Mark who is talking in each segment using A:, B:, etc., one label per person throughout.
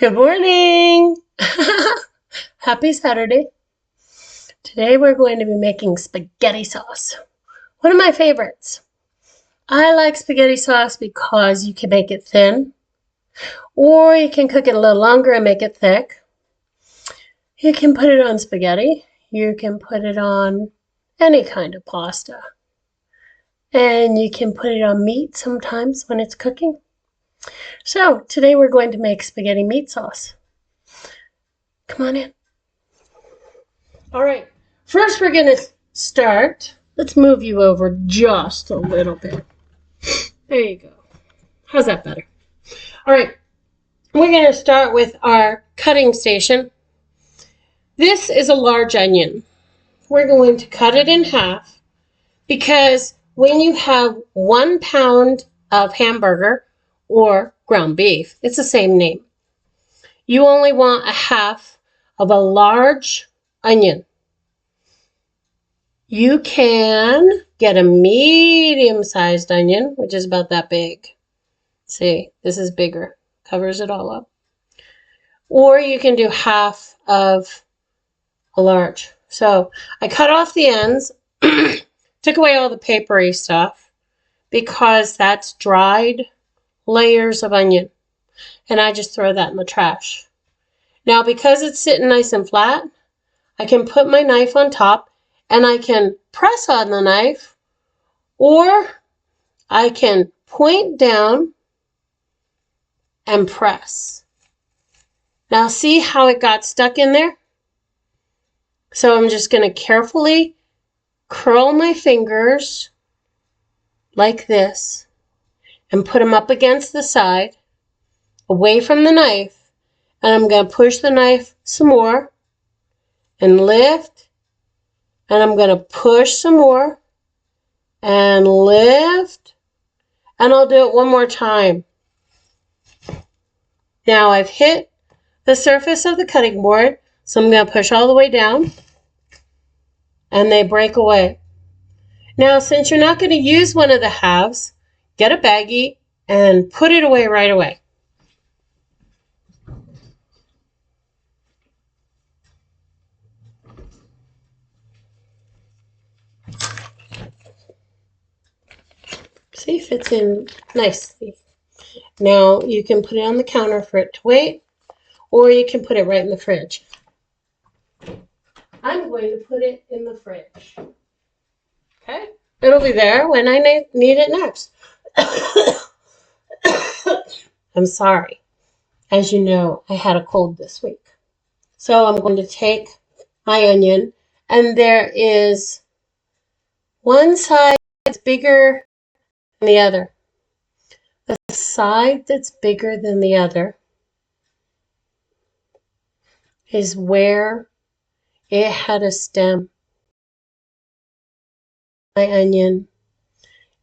A: Good morning! Happy Saturday. Today we're going to be making spaghetti sauce. One of my favorites. I like spaghetti sauce because you can make it thin, or you can cook it a little longer and make it thick. You can put it on spaghetti. You can put it on any kind of pasta. And you can put it on meat sometimes when it's cooking. So today we're going to make spaghetti meat sauce. Come on in. All right, first we're going to start. Let's move you over just a little bit. There you go. How's that better? All right, we're going to start with our cutting station. This is a large onion. We're going to cut it in half because when you have 1 pound of hamburger or ground beef, it's the same name. You only want a half of a large onion. You can get a medium-sized onion, which is about that big. See, this is bigger. Covers it all up. Or you can do half of a large. So I cut off the ends, took away all the papery stuff because that's dried layers of onion. And I just throw that in the trash. Now, because it's sitting nice and flat, I can put my knife on top and I can press on the knife, or I can point down and press. Now see how it got stuck in there? So I'm just going to carefully curl my fingers like this and put them up against the side, away from the knife, and I'm going to push the knife some more and lift, and I'm going to push some more and lift, and I'll do it one more time. Now I've hit the surface of the cutting board, so I'm going to push all the way down, and they break away. Now, since you're not going to use one of the halves, get a baggie and put it away right away. See, fits in nicely. Now you can put it on the counter for it to wait, or you can put it right in the fridge. I'm going to put it in the fridge. Okay? It'll be there when I need it next. I'm sorry. As you know, I had a cold this week. So I'm going to take my onion, and there is one side that's bigger than the other. The side that's bigger than the other is where it had a stem. My onion,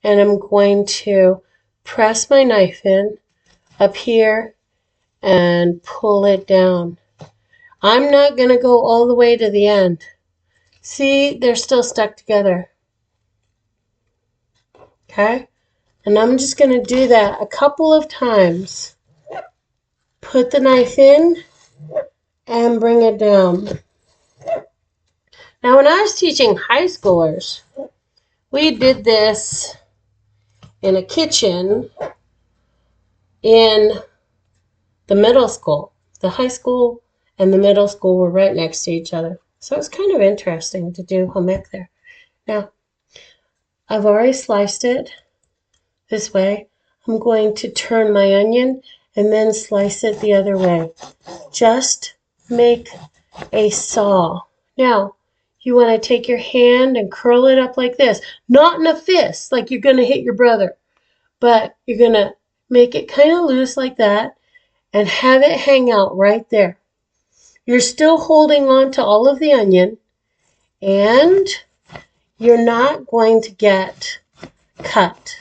A: and I'm going to press my knife in up here and pull it down. I'm not going to go all the way to the end. See, they're still stuck together. Okay? And I'm just going to do that a couple of times. Put the knife in and bring it down. Now, when I was teaching high schoolers, we did this in a kitchen in the middle school. The high school and the middle school were right next to each other. So it's kind of interesting to do home ec there. Now, I've already sliced it this way. I'm going to turn my onion and then slice it the other way. Just make a saw. Now, you want to take your hand and curl it up like this. Not in a fist, like you're going to hit your brother. But you're going to make it kind of loose like that and have it hang out right there. You're still holding on to all of the onion, and you're not going to get cut.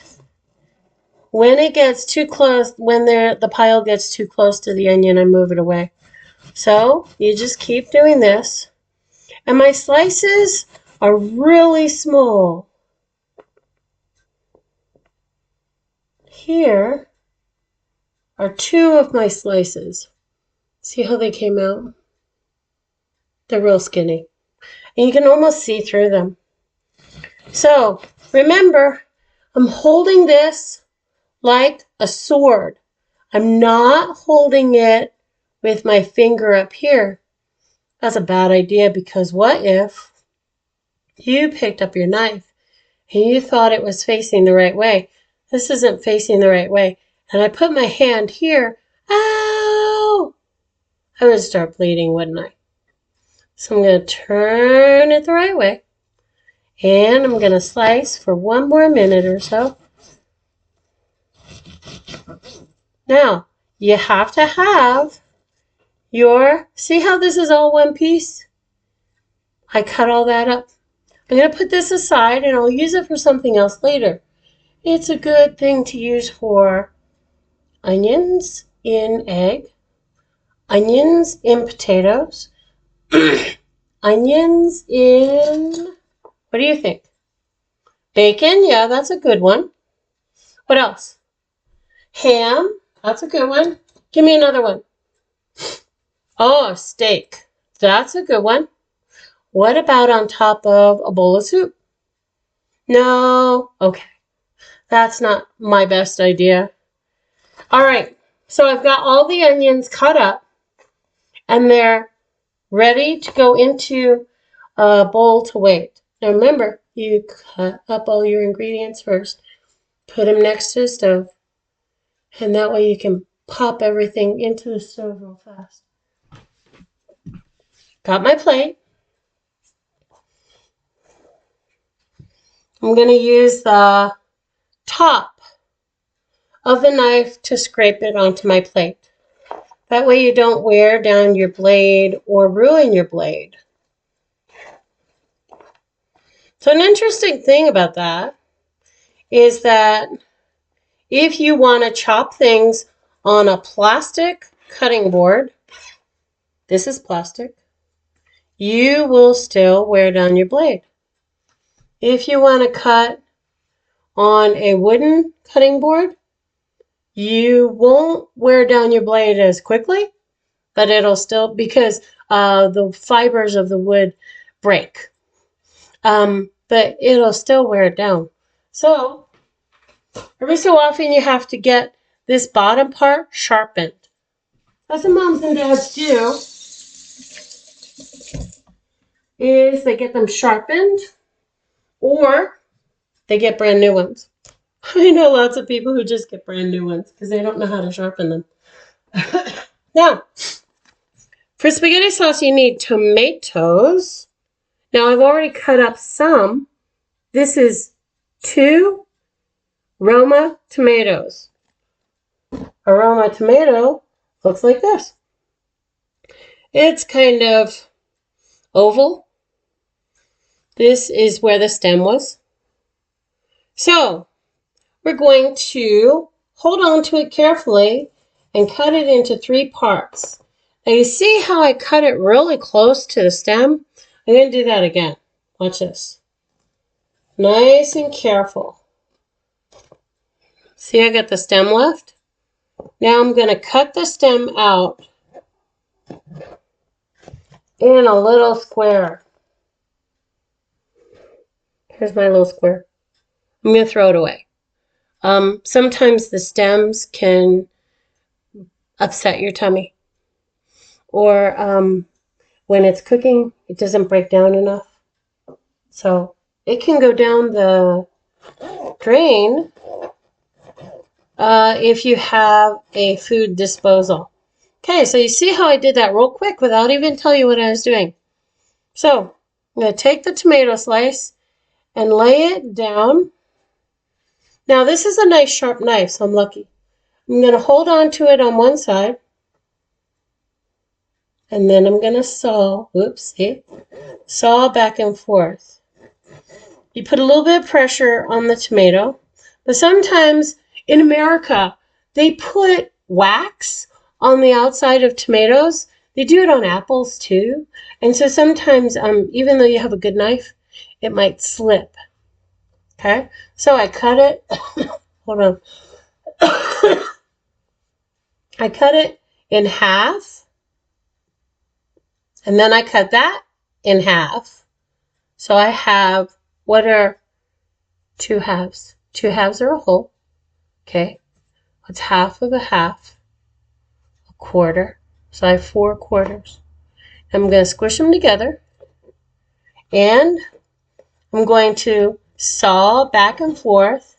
A: When it gets too close, when the pile gets too close to the onion, I move it away. So you just keep doing this. And my slices are really small. Here are 2 of my slices. See how they came out? They're real skinny. And you can almost see through them. So, remember, I'm holding this like a sword. I'm not holding it with my finger up here. That's a bad idea because what if you picked up your knife and you thought it was facing the right way? This isn't facing the right way. And I put my hand here. Ow! I would start bleeding, wouldn't I? So I'm going to turn it the right way. And I'm going to slice for 1 more minute or so. Now, you have to have see how this is all one piece? I cut all that up. I'm going to put this aside and I'll use it for something else later. It's a good thing to use for onions in egg, onions in potatoes, onions in, what do you think? Bacon, yeah, that's a good one. What else? Ham, that's a good one. Give me another one. Oh, steak, that's a good one. What about on top of a bowl of soup? No, okay. That's not my best idea. All right, so I've got all the onions cut up and they're ready to go into a bowl to wait. Now remember, you cut up all your ingredients first, put them next to the stove, and that way you can pop everything into the stove real fast. Got my plate. I'm going to use the top of the knife to scrape it onto my plate. That way you don't wear down your blade or ruin your blade. So an interesting thing about that is that if you want to chop things on a plastic cutting board, this is plastic, you will still wear down your blade. If you want to cut on a wooden cutting board, you won't wear down your blade as quickly, but it'll still, because the fibers of the wood break. But it'll still wear it down. So every so often you have to get this bottom part sharpened. That's what moms and dads do, is they get them sharpened or they get brand new ones. I know lots of people who just get brand new ones because they don't know how to sharpen them. Now, for spaghetti sauce, you need tomatoes. Now, I've already cut up some. This is 2 Roma tomatoes. A Roma tomato looks like this. It's kind of oval. This is where the stem was. So, we're going to hold on to it carefully and cut it into 3 parts. Now you see how I cut it really close to the stem? I'm going to do that again. Watch this. Nice and careful. See, I got the stem left. Now I'm going to cut the stem out in a little square. Here's my little square. I'm going to throw it away. Sometimes the stems can upset your tummy. Or when it's cooking, it doesn't break down enough. So it can go down the drain if you have a food disposal. Okay, so you see how I did that real quick without even telling you what I was doing. So I'm going to take the tomato slice and lay it down. Now this is a nice sharp knife, so I'm lucky. I'm going to hold on to it on one side. And then I'm going to saw back and forth. You put a little bit of pressure on the tomato, but sometimes in America, they put wax on the outside of tomatoes. They do it on apples too. And so sometimes, even though you have a good knife, it might slip. Okay, so I cut it, hold on. I cut it in half. And then I cut that in half. So I have, what are 2 halves? 2 halves are a whole. Okay. What's half of a half? A quarter. So I have 4 quarters. I'm going to squish them together. And I'm going to saw back and forth.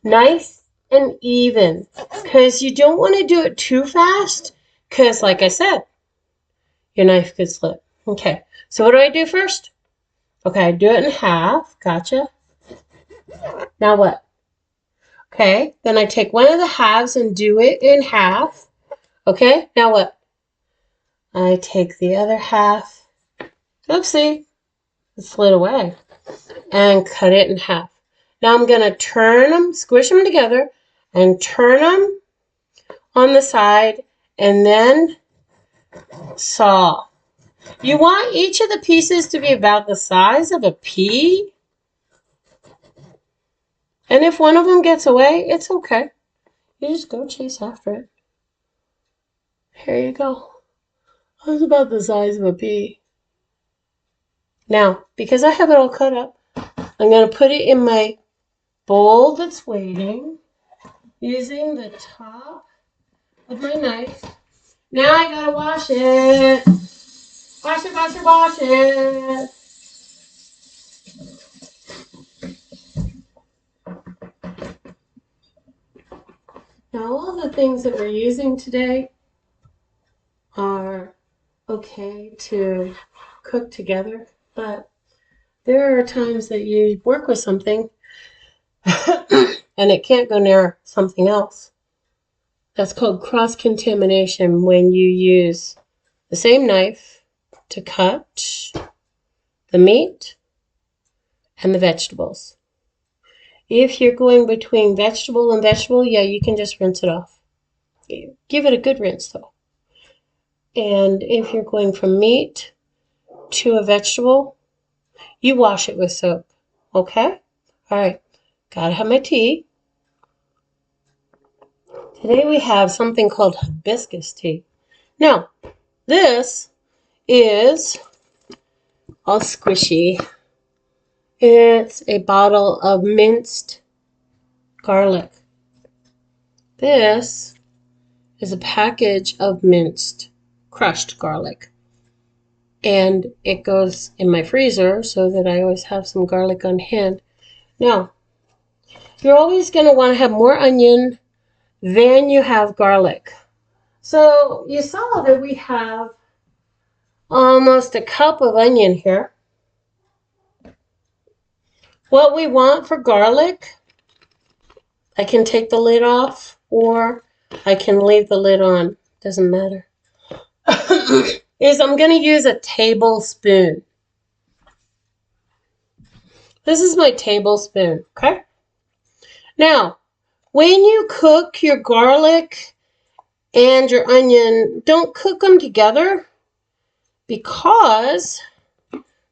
A: Nice and even. Because you don't want to do it too fast. Because, like I said, your knife could slip. Okay. So what do I do first? Okay, I do it in half. Gotcha. Now what? Okay, then I take one of the halves and do it in half. Okay, now what? I take the other half. Oopsie, it slid away. And cut it in half. Now I'm going to turn them, squish them together, and turn them on the side, and then saw. You want each of the pieces to be about the size of a pea. And if one of them gets away, it's okay. You just go chase after it. Here you go. That's about the size of a pea. Now, because I have it all cut up, I'm going to put it in my bowl that's waiting using the top of my knife. Now I gotta wash it. Wash it, wash it, wash it. Now all the things that we're using today are okay to cook together, but there are times that you work with something and it can't go near something else. That's called cross-contamination when you use the same knife to cut the meat and the vegetables. If you're going between vegetable and vegetable, yeah, you can just rinse it off. Give it a good rinse, though. And if you're going from meat to a vegetable, you wash it with soap. Okay? All right. Gotta have my tea. Today we have something called hibiscus tea. Now, this is all squishy. It's a bottle of minced garlic. This is a package of minced, crushed garlic. And it goes in my freezer so that I always have some garlic on hand. Now, you're always going to want to have more onion than you have garlic. So you saw that we have almost a cup of onion here. What we want for garlic, I can take the lid off or I can leave the lid on. Doesn't matter. Is I'm going to use a tablespoon. This is my tablespoon, okay? Now, when you cook your garlic and your onion, don't cook them together because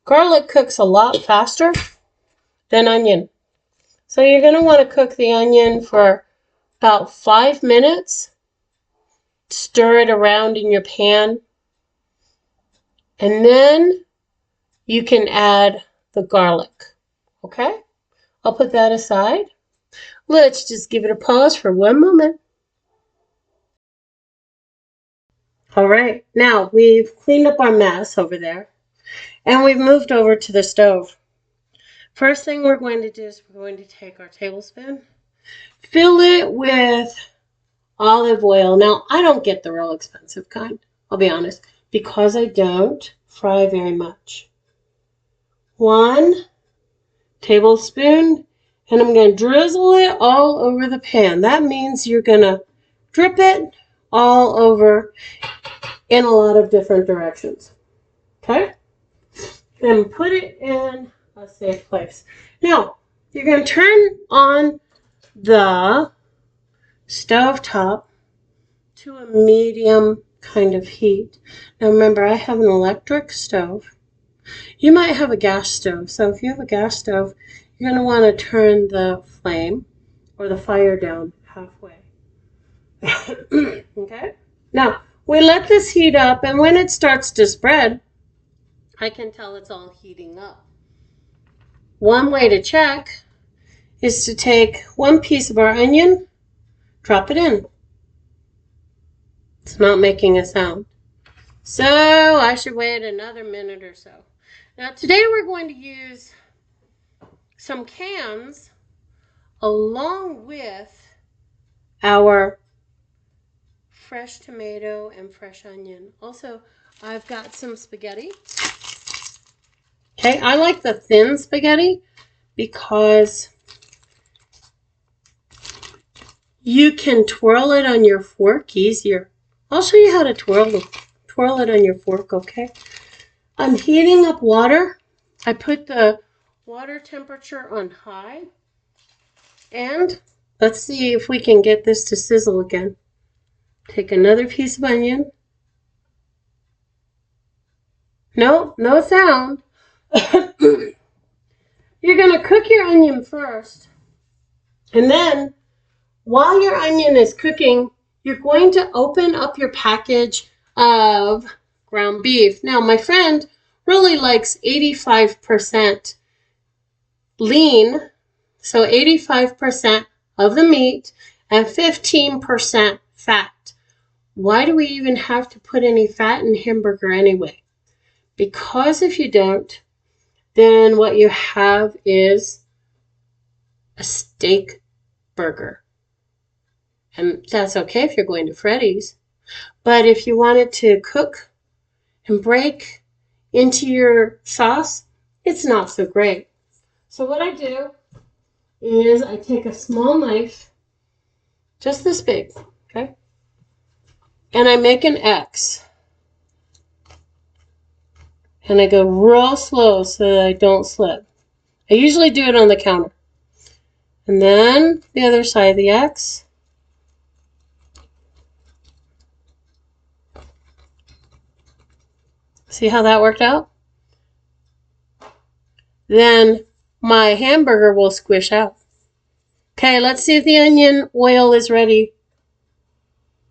A: garlic cooks a lot faster than onion. So you're going to want to cook the onion for about 5 minutes. Stir it around in your pan. And then you can add the garlic. Okay? I'll put that aside. Let's just give it a pause for 1 moment. All right, now we've cleaned up our mess over there and we've moved over to the stove. First thing we're going to do is we're going to take our tablespoon, fill it with olive oil. Now, I don't get the real expensive kind, I'll be honest, because I don't fry very much. 1 tablespoon, and I'm going to drizzle it all over the pan. That means you're going to drip it all over in a lot of different directions. Okay? And put it in a safe place. Now, you're going to turn on the stove top to a medium kind of heat. Now remember, I have an electric stove. You might have a gas stove. So if you have a gas stove, you're going to want to turn the flame or the fire down halfway. Okay? Now, We let this heat up, and when it starts to spread, I can tell it's all heating up. One way to check is to take one piece of our onion, drop it in. It's not making a sound. So I should wait another minute or so. Now today we're going to use some cans along with our fresh tomato and fresh onion. Also, I've got some spaghetti. Okay, I like the thin spaghetti because you can twirl it on your fork easier. I'll show you how to twirl it on your fork, okay? I'm heating up water. I put the water temperature on high. And let's see if we can get this to sizzle again. Take another piece of onion. No sound. You're going to cook your onion first. And then, while your onion is cooking, you're going to open up your package of ground beef. Now, my friend really likes 85% lean, so 85% of the meat and 15% fat. Why do we even have to put any fat in hamburger anyway? Because if you don't, then what you have is a steak burger. And that's okay if you're going to Freddy's. But if you want it to cook and break into your sauce, it's not so great. So what I do is I take a small knife, just this big, okay? And I make an X. And I go real slow so that I don't slip. I usually do it on the counter. And then the other side of the X. See how that worked out? Then my hamburger will squish out. Okay, let's see if the onion oil is ready.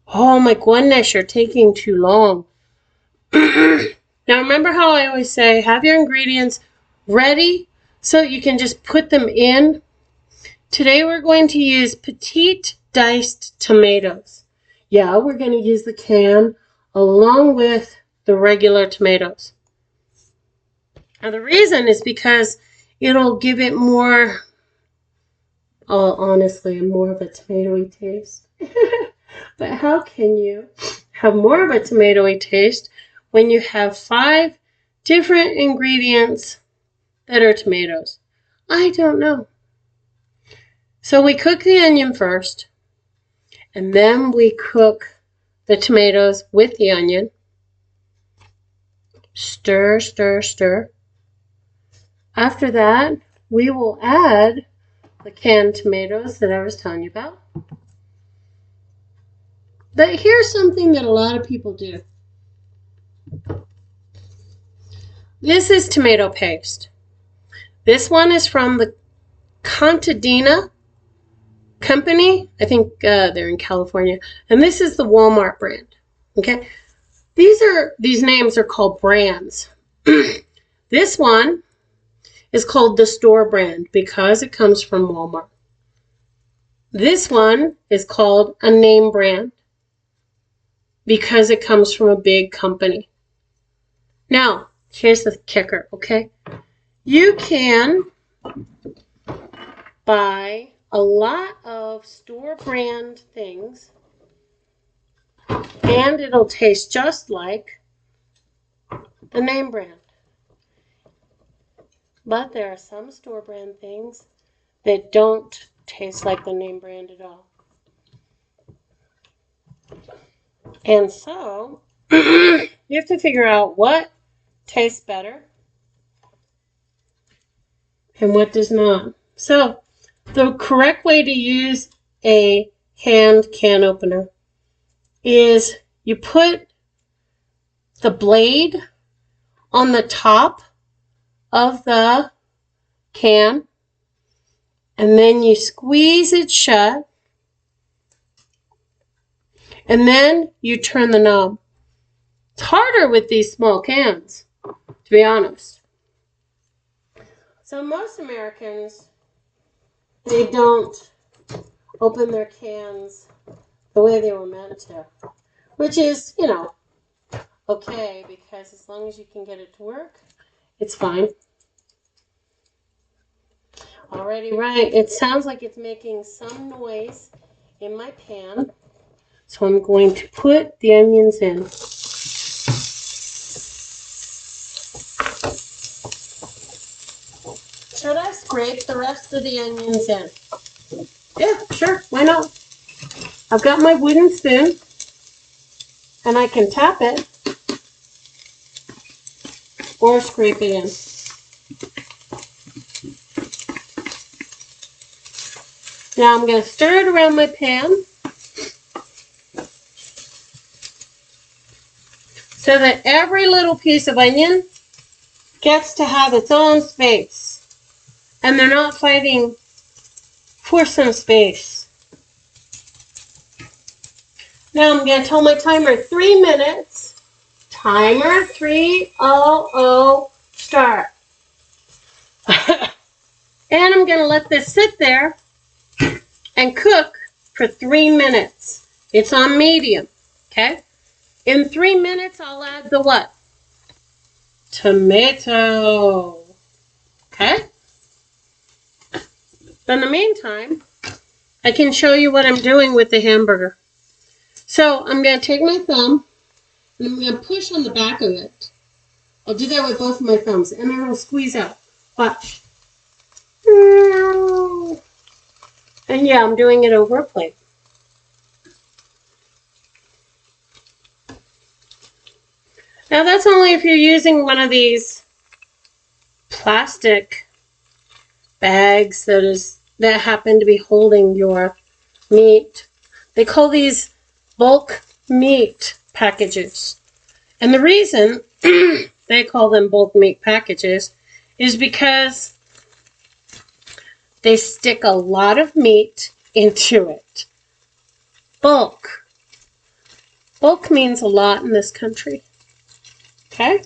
A: Oh my goodness, you're taking too long. Now remember how I always say, have your ingredients ready so you can just put them in. Today we're going to use petite diced tomatoes. Yeah, we're going to use the can along with the regular tomatoes. Now the reason is because it'll give it more, honestly, more of a tomatoey taste. But how can you have more of a tomatoey taste when you have 5 different ingredients that are tomatoes? I don't know. So we cook the onion first, and then we cook the tomatoes with the onion. Stir, stir, stir. After that, we will add the canned tomatoes that I was telling you about. But here's something that a lot of people do. This is tomato paste. This one is from the Contadina company. I think they're in California. And this is the Walmart brand. Okay? These names are called brands. This one is called the store brand because it comes from Walmart. This one is called a name brand because it comes from a big company. Now, here's the kicker, okay? You can buy a lot of store brand things and it'll taste just like the name brand. But there are some store brand things that don't taste like the name brand at all. And so, you have to figure out what tastes better and what does not. So, the correct way to use a hand can opener is you put the blade on the top of the can and then you squeeze it shut and then you turn the knob. It's harder with these small cans, to be honest. So most Americans, they don't open their cans the way they were meant to, which is, you know, okay, because as long as you can get it to work, it's fine. Alrighty, right. It sounds like it's making some noise in my pan. So I'm going to put the onions in. Should I scrape the rest of the onions in? Yeah, sure. Why not? I've got my wooden spoon, and I can tap it or scrape it in. Now I'm going to stir it around my pan so that every little piece of onion gets to have its own space. And they're not fighting for some space. Now I'm going to tell my timer 3 minutes. Timer 3:00 start. And I'm going to let this sit there and cook for 3 minutes. It's on medium, okay? In 3 minutes, I'll add the what? Tomato, okay? In the meantime, I can show you what I'm doing with the hamburger. So I'm going to take my thumb and I'm going to push on the back of it. I'll do that with both of my thumbs and then it'll squeeze out. Watch. And yeah, I'm doing it over a plate. Now that's only if you're using one of these plastic bags that happen to be holding your meat. They call these bulk meat packages. And the reason they call them bulk meat packages is because they stick a lot of meat into it. Bulk. Bulk means a lot in this country. Okay?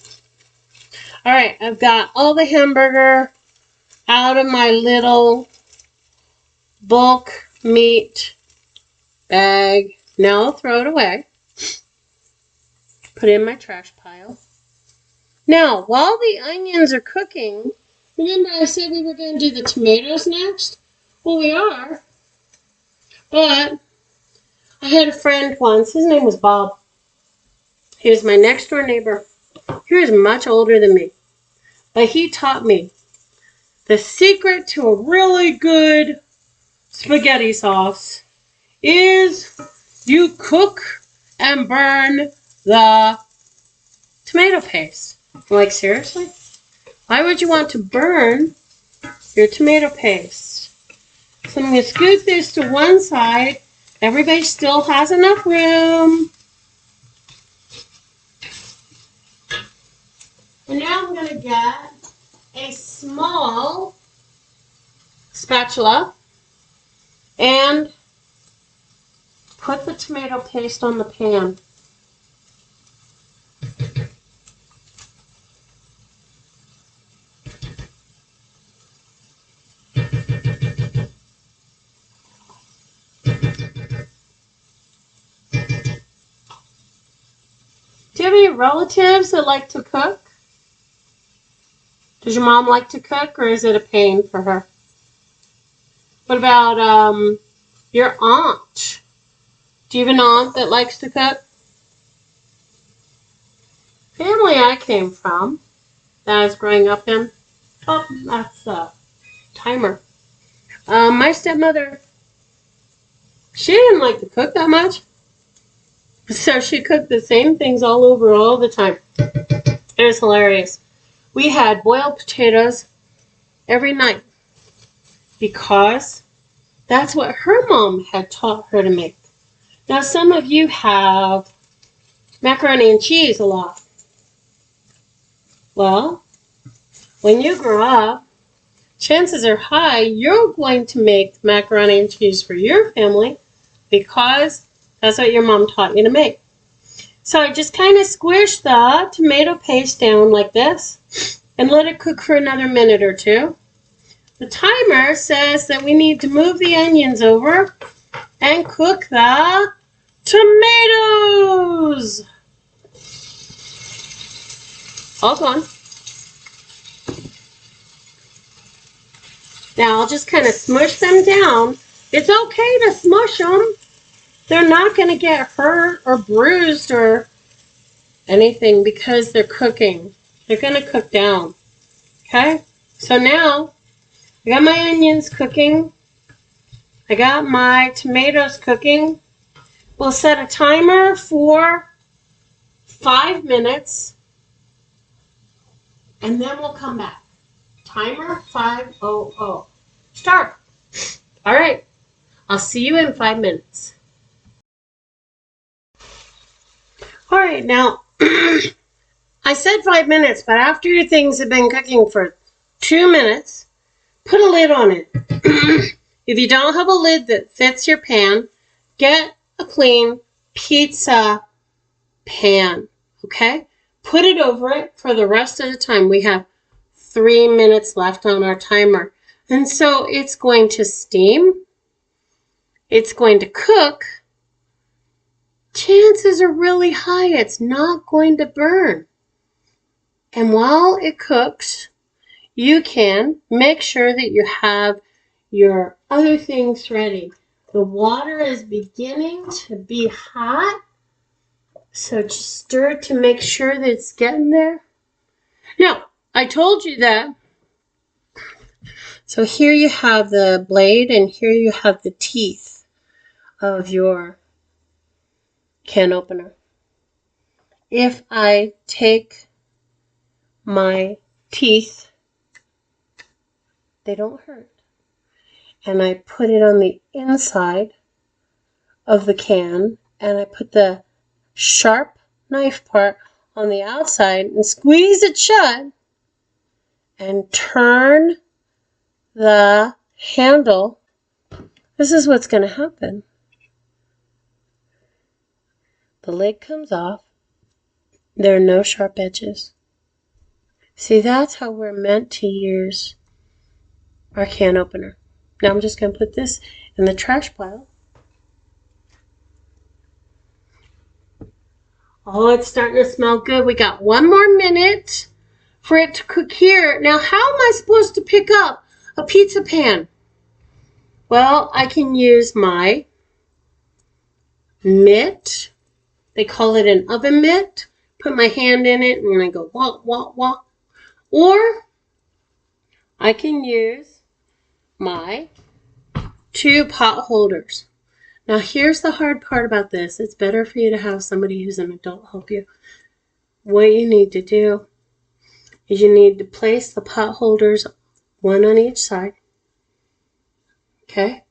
A: All right, I've got all the hamburger out of my little bulk meat bag. Now I'll throw it away. Put it in my trash pile. Now, while the onions are cooking, remember I said we were going to do the tomatoes next? Well, we are. But I had a friend once. His name was Bob. He was my next door neighbor. He was much older than me. But he taught me the secret to a really good spaghetti sauce is you cook and burn the tomato paste. I'm like, seriously? Why would you want to burn your tomato paste? So I'm going to scoot this to one side. Everybody still has enough room. And now I'm going to get a small spatula and put the tomato paste on the pan. Do you have any relatives that like to cook? Does your mom like to cook or is it a pain for her? What about your aunt? Do you have an aunt that likes to cook? Family I came from, that I was growing up in. Oh, that's a timer. My stepmother, she didn't like to cook that much. So she cooked the same things all over all the time. It was hilarious. We had boiled potatoes every night because that's what her mom had taught her to make. Now, some of you have macaroni and cheese a lot. Well, when you grow up, chances are high you're going to make macaroni and cheese for your family because that's what your mom taught you to make. So I just kind of squish the tomato paste down like this and let it cook for another minute or two. The timer says that we need to move the onions over and cook the tomatoes. All gone. Now I'll just kind of smush them down. It's okay to smush them. They're not going to get hurt or bruised or anything because they're cooking. They're going to cook down. Okay? So now I got my onions cooking. I got my tomatoes cooking. We'll set a timer for 5 minutes and then we'll come back. Timer 5:00. Start. All right. I'll see you in 5 minutes. All right. Now, I said 5 minutes, but after your things have been cooking for 2 minutes, put a lid on it. If you don't have a lid that fits your pan, get a clean pizza pan, okay? Put it over it for the rest of the time. We have 3 minutes left on our timer. And so it's going to steam. It's going to cook. Chances are really high it's not going to burn. And while it cooks, you can make sure that you have your other things ready. The water is beginning to be hot, so just stir it to make sure that it's getting there. Now, I told you that. So here you have the blade and here you have the teeth of your can opener. If I take my teeth, they don't hurt, and I put it on the inside of the can, and I put the sharp knife part on the outside and squeeze it shut and turn the handle. This is what's going to happen. The lid comes off. There are no sharp edges. See, that's how we're meant to use our can opener. Now I'm just going to put this in the trash pile. Oh, it's starting to smell good. We got 1 more minute for it to cook here. Now, how am I supposed to pick up a pizza pan? Well, I can use my mitt. They call it an oven mitt. Put my hand in it and I go walk, walk, walk. Or I can use my 2 pot holders. Now, here's the hard part about this. It's better for you to have somebody who's an adult help you. What you need to do is you need to place the pot holders 1 on each side. Okay?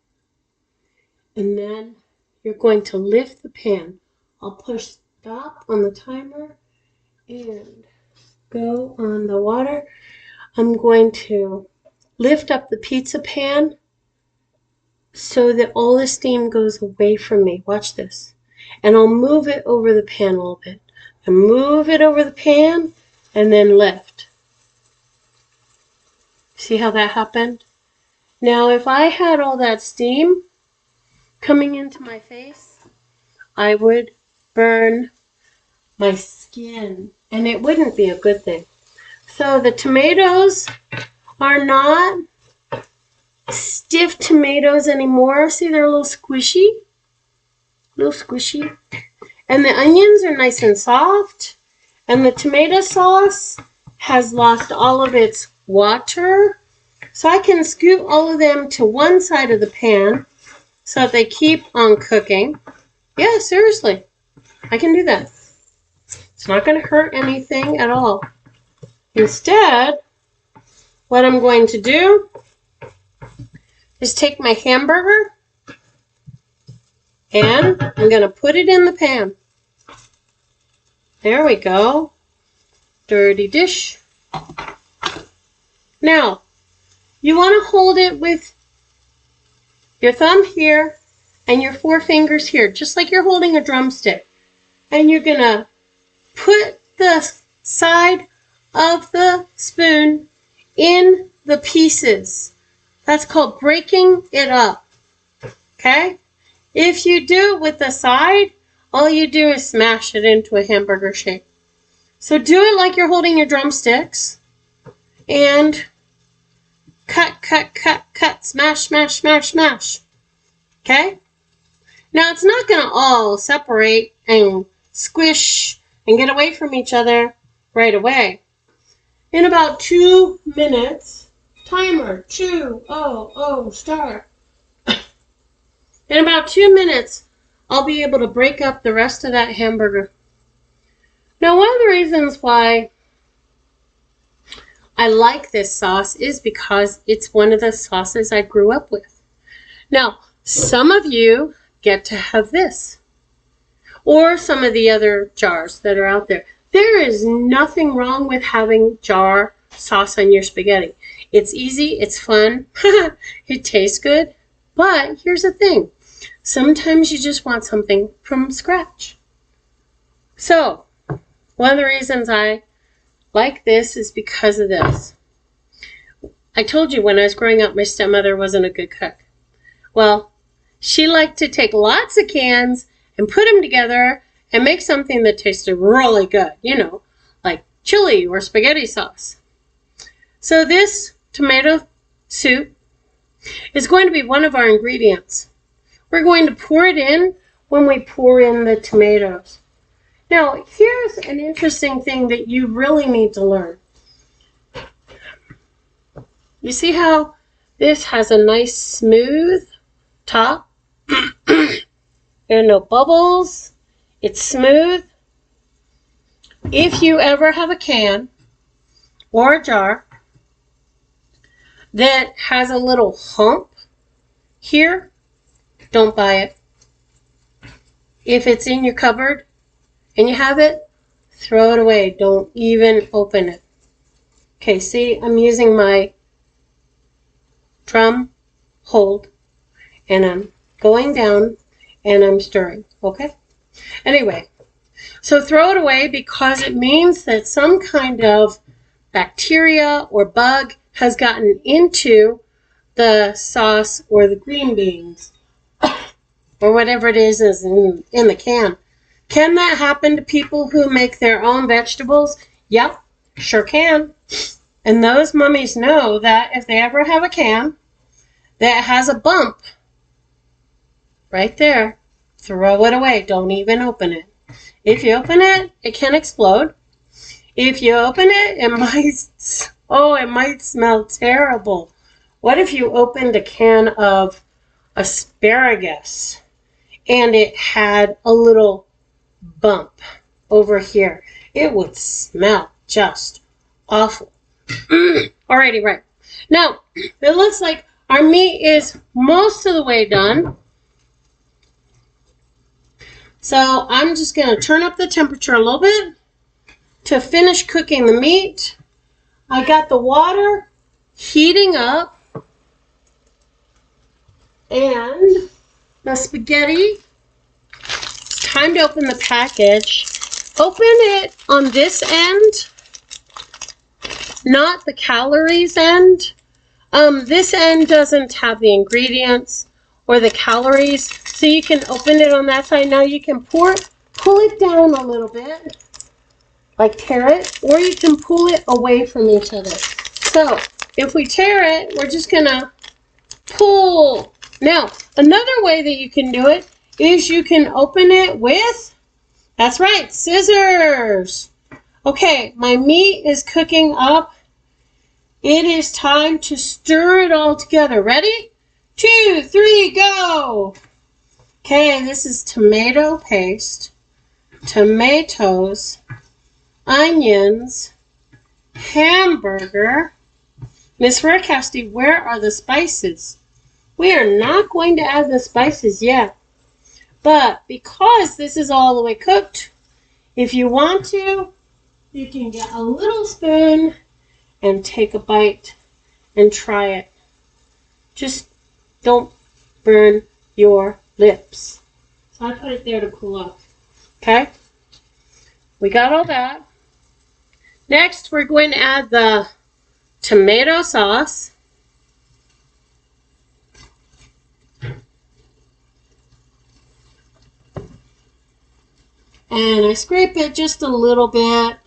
A: And then you're going to lift the pan. I'll push stop on the timer and go on the water. I'm going to lift up the pizza pan so that all the steam goes away from me. Watch this. And I'll move it over the pan a little bit. And move it over the pan and then lift. See how that happened? Now, if I had all that steam coming into my face, I would burn my skin, and it wouldn't be a good thing. So the tomatoes are not stiff tomatoes anymore. See, they're a little squishy. And the onions are nice and soft. And the tomato sauce has lost all of its water. So I can scoot all of them to one side of the pan so that they keep on cooking. Yeah, seriously. I can do that. It's not going to hurt anything at all. Instead, what I'm going to do is take my hamburger and I'm going to put it in the pan. There we go. Dirty dish. Now, you want to hold it with your thumb here and your 4 fingers here, just like you're holding a drumstick. and you're going to put the side of the spoon in the pieces. That's called breaking it up. Okay? If you do it with the side, all you do is smash it into a hamburger shape. So do it like you're holding your drumsticks and cut, cut, cut, cut, smash, smash, smash, smash. Okay? Now it's not going to all separate and squish and get away from each other right away. In about 2 minutes, timer, 2, start. In about 2 minutes, I'll be able to break up the rest of that hamburger. Now, one of the reasons why I like this sauce is because it's one of the sauces I grew up with. Now, some of you get to have this, or some of the other jars that are out there. There is nothing wrong with having jar sauce on your spaghetti. It's easy, it's fun, it tastes good, but here's the thing. Sometimes you just want something from scratch. So, one of the reasons I like this is because of this. I told you when I was growing up, my stepmother wasn't a good cook. Well, she liked to take lots of cans and put them together and make something that tasted really good, like chili or spaghetti sauce. So this tomato soup is going to be one of our ingredients. We're going to pour it in when we pour in the tomatoes. Now, here's an interesting thing that you really need to learn. You see how this has a nice smooth top? There are no bubbles. It's smooth. If you ever have a can or a jar that has a little hump here, don't buy it. If it's in your cupboard and you have it, throw it away. Don't even open it. Okay, see, I'm using my drum hold and I'm going down and I'm stirring, okay? Anyway, so throw it away because it means that some kind of bacteria or bug has gotten into the sauce or the green beans or whatever it is in the can. Can that happen to people who make their own vegetables? Yep, sure can. And those mummies know that if they ever have a can that has a bump right there, throw it away. Don't even open it. If you open it, it can explode. If you open it, it might smell terrible. What if you opened a can of asparagus and it had a little bump over here? It would smell just awful. Alrighty, right. Now, it looks like our meat is most of the way done. So I'm just going to turn up the temperature a little bit to finish cooking the meat. I got the water heating up and the spaghetti. It's time to open the package. Open it on this end, not the calories end. This end doesn't have the ingredients or the calories, so you can open it on that side. Now you can pull it down a little bit, like tear it, or you can pull it away from each other. So if we tear it, we're just gonna pull. Now, another way that you can do it is you can open it with, that's right, scissors. Okay, my meat is cooking up. It is time to stir it all together. Ready? 2, 3, go! Okay, this is tomato paste, tomatoes, onions, hamburger. Miss Faircasty, where are the spices? We are not going to add the spices yet. But because this is all the way cooked, if you want to, you can get a little spoon and take a bite and try it. Just don't burn your lips. So I put it there to cool off. Okay? we got all that. Next, we're going to add the tomato sauce. And I scrape it just a little bit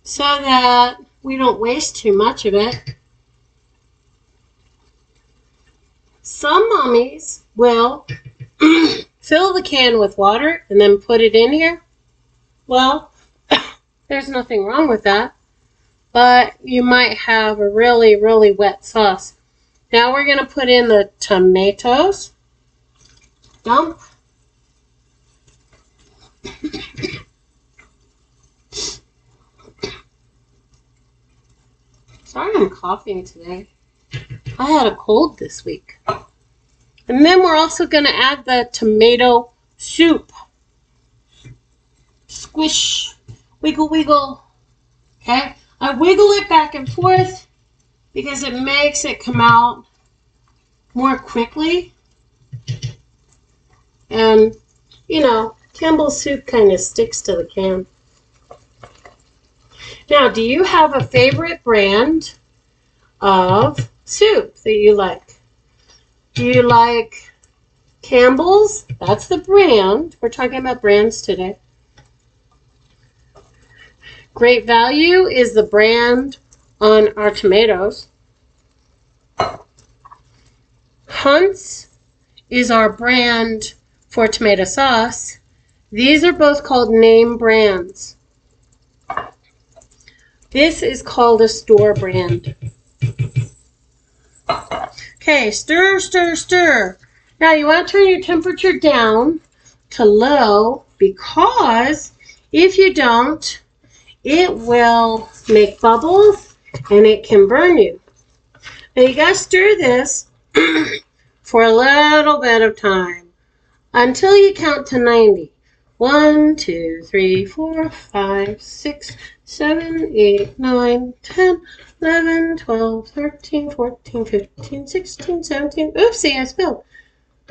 A: so that we don't waste too much of it. Some mommies will fill the can with water and then put it in here. Well, there's nothing wrong with that, but you might have a really, really wet sauce. Now we're going to put in the tomatoes. Dump. Sorry I'm coughing today. I had a cold this week. And then we're also going to add the tomato soup. Squish. Wiggle, wiggle. Okay? I wiggle it back and forth because it makes it come out more quickly. And, you know, Campbell's soup kind of sticks to the can. Now, do you have a favorite brand of soup that you like? Do you like Campbell's? That's the brand. We're talking about brands today. Great Value is the brand on our tomatoes. Hunt's is our brand for tomato sauce. These are both called name brands. This is called a store brand. Okay, stir, stir, stir. Now you want to turn your temperature down to low because if you don't, it will make bubbles and it can burn you. Now you got to stir this for a little bit of time until you count to 90. 1, 2, 3, 4, 5, 6, 7, 8, 9, 10, 11, 12, 13, 14, 15, 16, 17. Oopsie, I spilled.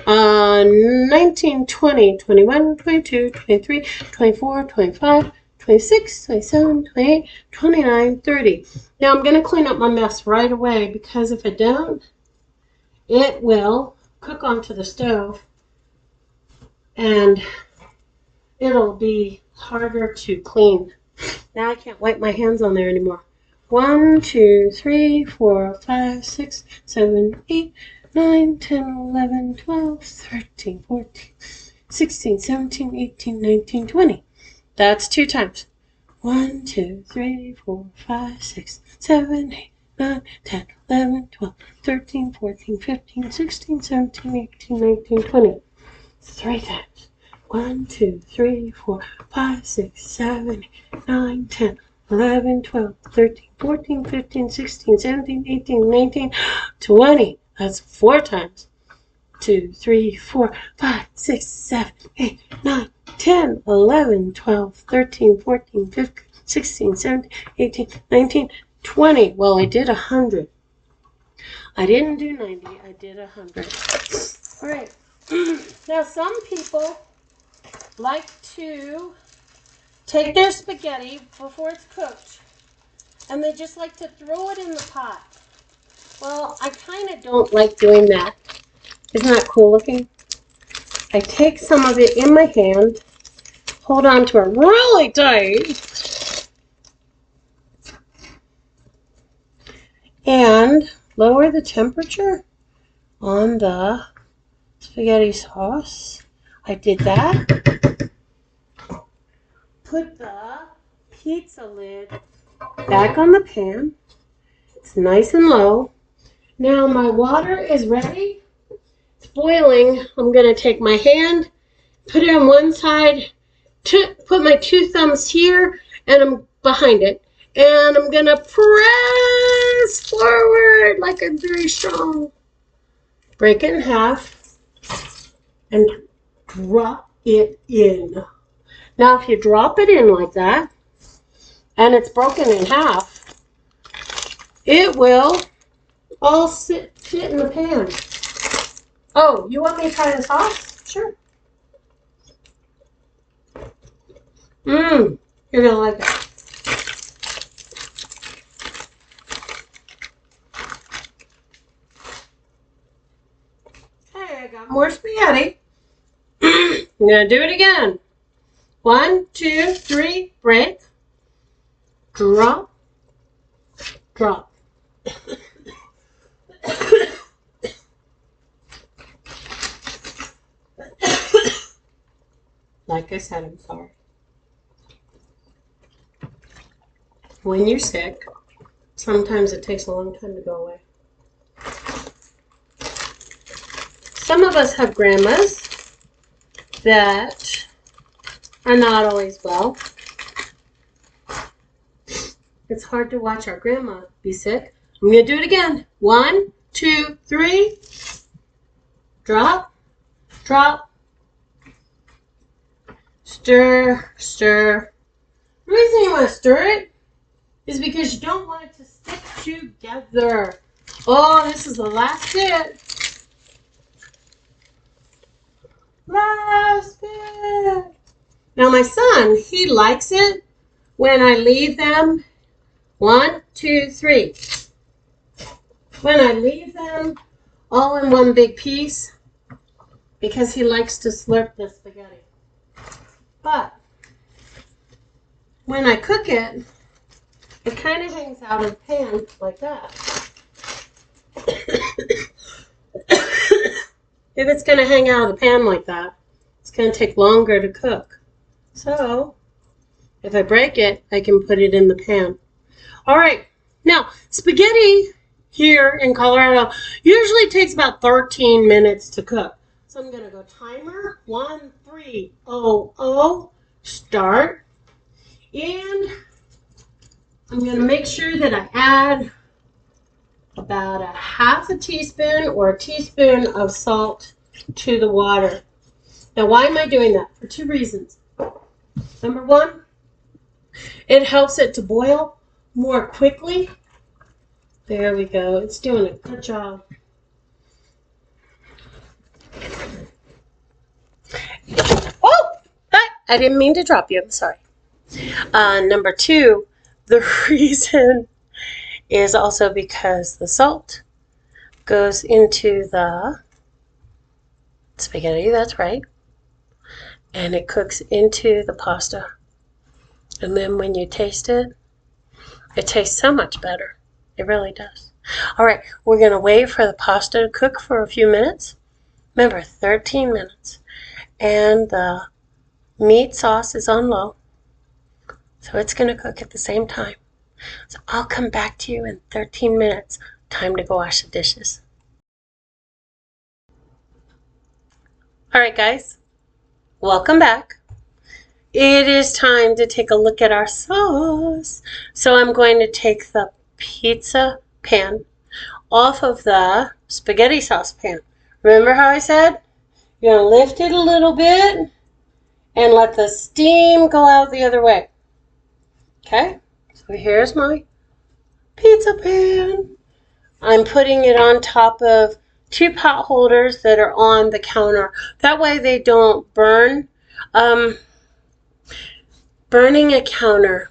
A: 19, 20, 21, 22, 23, 24, 25, 26, 27, 28, 29, 30. Now I'm going to clean up my mess right away because if I don't, it will cook onto the stove and it'll be harder to clean. Now I can't wipe my hands on there anymore. 1, 2, 3, 4, 5, 6, 7, 8, 9, 10, 11, 12, 13, 14, 16, 17, 18, 19, 20. That's 2 times. 1, 2, 3, 4, 5, 6, 7, 8, 9, 10, 11, 12, 13, 14, 15, 16, 17, 18, 19, 20. 3 times. 1, 2, 3, 4, 5, 6, 7, 8, 9, 10, 11, 12, 13, 14, 15, 16, 17, 18, 19, 20. That's 4 times. 2, 3, 4, 5, 6, 7, 8, 9, 10, 11, 12, 13, 14, 15, 16, 17, 18, 19, 20. Well, I did 100. I didn't do 90. I did 100. All right. Now, some people like to take their spaghetti before it's cooked and they just like to throw it in the pot. Well, I kind of don't like doing that. Isn't that cool looking? I take some of it in my hand, hold on to it really tight, and lower the temperature on the spaghetti sauce. I did that. Put the pizza lid back on the pan. It's nice and low. Now my water is ready. It's boiling. I'm going to take my hand, put it on one side, put my 2 thumbs here, and I'm behind it. And I'm going to press forward like I'm very strong. Break it in half and drop it in. Now, if you drop it in like that, and it's broken in half, it will all fit in the pan. Oh, you want me to try the sauce? Sure. You're gonna like it. Okay, I got more spaghetti. I'm gonna do it again. 1, 2, 3, break. Drop. Drop. Like I said, I'm sorry. When you're sick, sometimes it takes a long time to go away. Some of us have grandmas that are not always well. It's hard to watch our grandma be sick. I'm going to do it again. 1, 2, 3. Drop. Drop. Stir. Stir. The reason you want to stir it is because you don't want it to stick together. Oh, this is the last bit. Last bit. Now my son, he likes it when I leave them 1, 2, 3. When I leave them all in one big piece, because he likes to slurp the spaghetti. But when I cook it, it kind of hangs out of the pan like that. If it's going to hang out of the pan like that, it's going to take longer to cook. So, if I break it, I can put it in the pan. All right. Now, spaghetti here in Colorado usually takes about 13 minutes to cook. So I'm going to go timer, 1, 3, 0, start. And I'm going to make sure that I add about a half a teaspoon or a teaspoon of salt to the water. Now, why am I doing that? For 2 reasons. Number 1, it helps it to boil more quickly. There we go. It's doing a good job. Oh, I didn't mean to drop you. I'm sorry. Number 2, the reason is also because the salt goes into the spaghetti, that's right, and it cooks into the pasta. And then when you taste it, it tastes so much better. It really does. All right, we're going to wait for the pasta to cook for a few minutes. Remember, 13 minutes. And the meat sauce is on low, so it's going to cook at the same time. So I'll come back to you in 13 minutes. Time to go wash the dishes. All right, guys, welcome back. It is time to take a look at our sauce. So I'm going to take the pizza pan off of the spaghetti sauce pan. Remember how I said you're going to lift it a little bit and let the steam go out the other way. Okay, so here's my pizza pan. I'm putting it on top of 2 pot holders that are on the counter. That way they don't burn. Burning a counter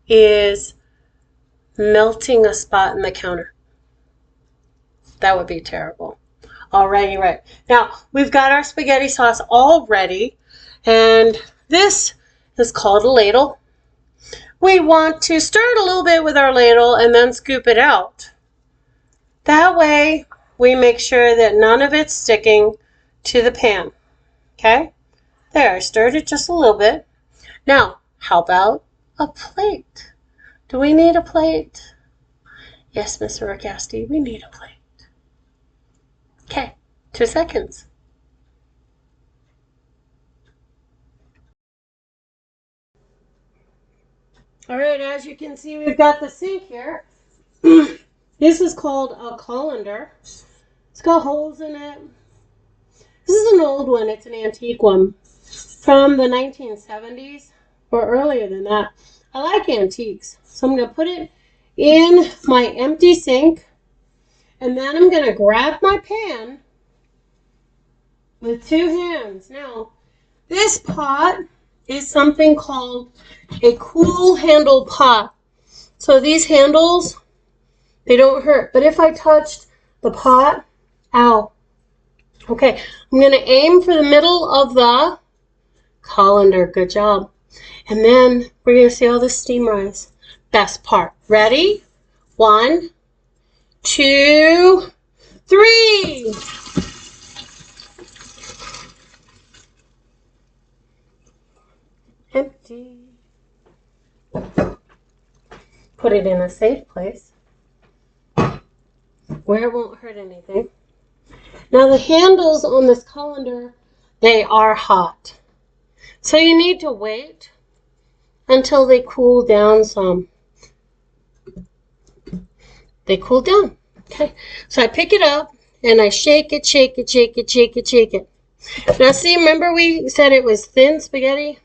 A: is melting a spot in the counter. That would be terrible. Alrighty, right. Now, we've got our spaghetti sauce all ready, and this is called a ladle. We want to stir it a little bit with our ladle and then scoop it out. That way, we make sure that none of it's sticking to the pan. Okay? There, I stirred it just a little bit. Now, how about a plate? Do we need a plate? Yes, Mr. Ricasti, we need a plate. Okay, 2 seconds. All right, as you can see, we've got the sink here. This is called a colander. It's got holes in it. This is an old one. It's an antique one from the 1970s or earlier than that. I like antiques. So I'm going to put it in my empty sink, and then I'm going to grab my pan with 2 hands. Now, this pot is something called a cool handle pot. So these handles, they don't hurt. But if I touched the pot, ow. Okay, I'm going to aim for the middle of the colander. Good job. And then we're going to see all the steam rise. Best part. Ready? 1, 2, 3. Empty. Put it in a safe place where it won't hurt anything. Now the handles on this colander, they are hot. So you need to wait until they cool down some. They cool down. Okay. So I pick it up and I shake it, shake it, shake it, shake it, shake it. Now see, remember we said it was thin spaghetti?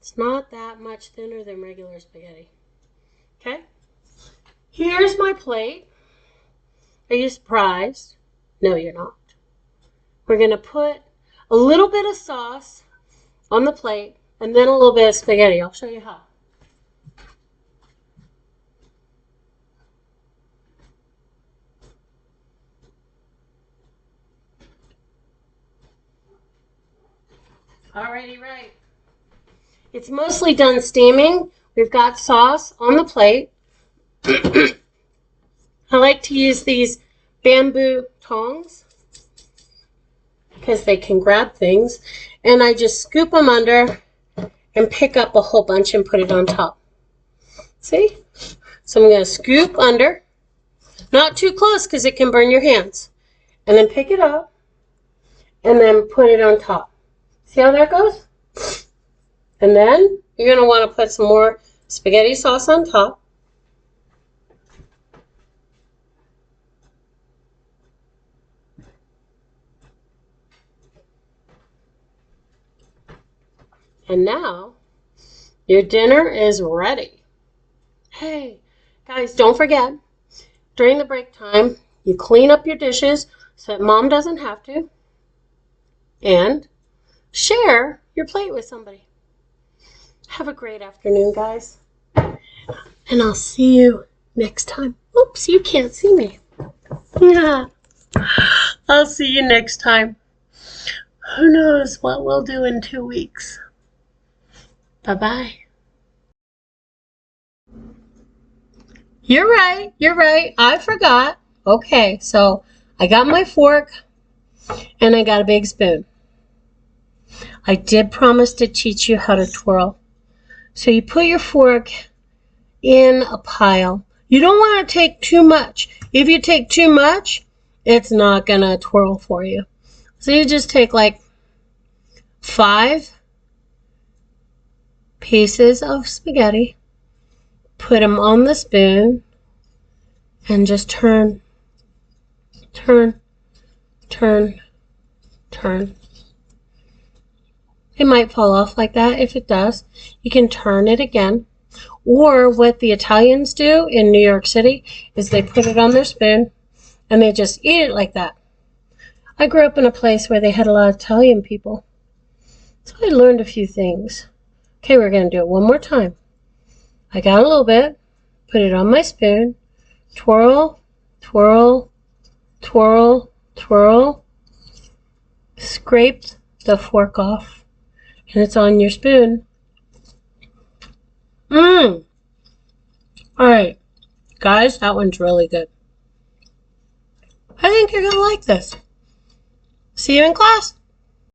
A: It's not that much thinner than regular spaghetti. Okay? Here's my plate. Are you surprised? No, you're not. We're going to put a little bit of sauce on the plate and then a little bit of spaghetti. I'll show you how. Alrighty, right. It's mostly done steaming. We've got sauce on the plate. I like to use these bamboo tongs because they can grab things. And I just scoop them under and pick up a whole bunch and put it on top. See? So I'm going to scoop under. Not too close because it can burn your hands. And then pick it up and then put it on top. See how that goes? And then you're going to want to put some more spaghetti sauce on top. And now your dinner is ready. Hey, guys, don't forget, during the break time, you clean up your dishes so that mom doesn't have to. And share your plate with somebody. Have a great afternoon, guys. And I'll see you next time. Oops, you can't see me. Yeah. I'll see you next time. Who knows what we'll do in 2 weeks. Bye-bye. You're right. I forgot. Okay, so I got my fork and I got a big spoon. I did promise to teach you how to twirl. So you put your fork in a pile. You don't want to take too much. If you take too much, it's not going to twirl for you. So you just take like 5 pieces of spaghetti, put them on the spoon, and just turn, turn, turn, turn. It might fall off like that. If it does, you can turn it again. Or what the Italians do in New York City is they put it on their spoon and they just eat it like that. I grew up in a place where they had a lot of Italian people, so I learned a few things. Okay, we're going to do it one more time. I got a little bit, put it on my spoon, twirl, twirl, twirl, twirl, scraped the fork off, and it's on your spoon. Alright, guys, that one's really good. I think you're going to like this. See you in class.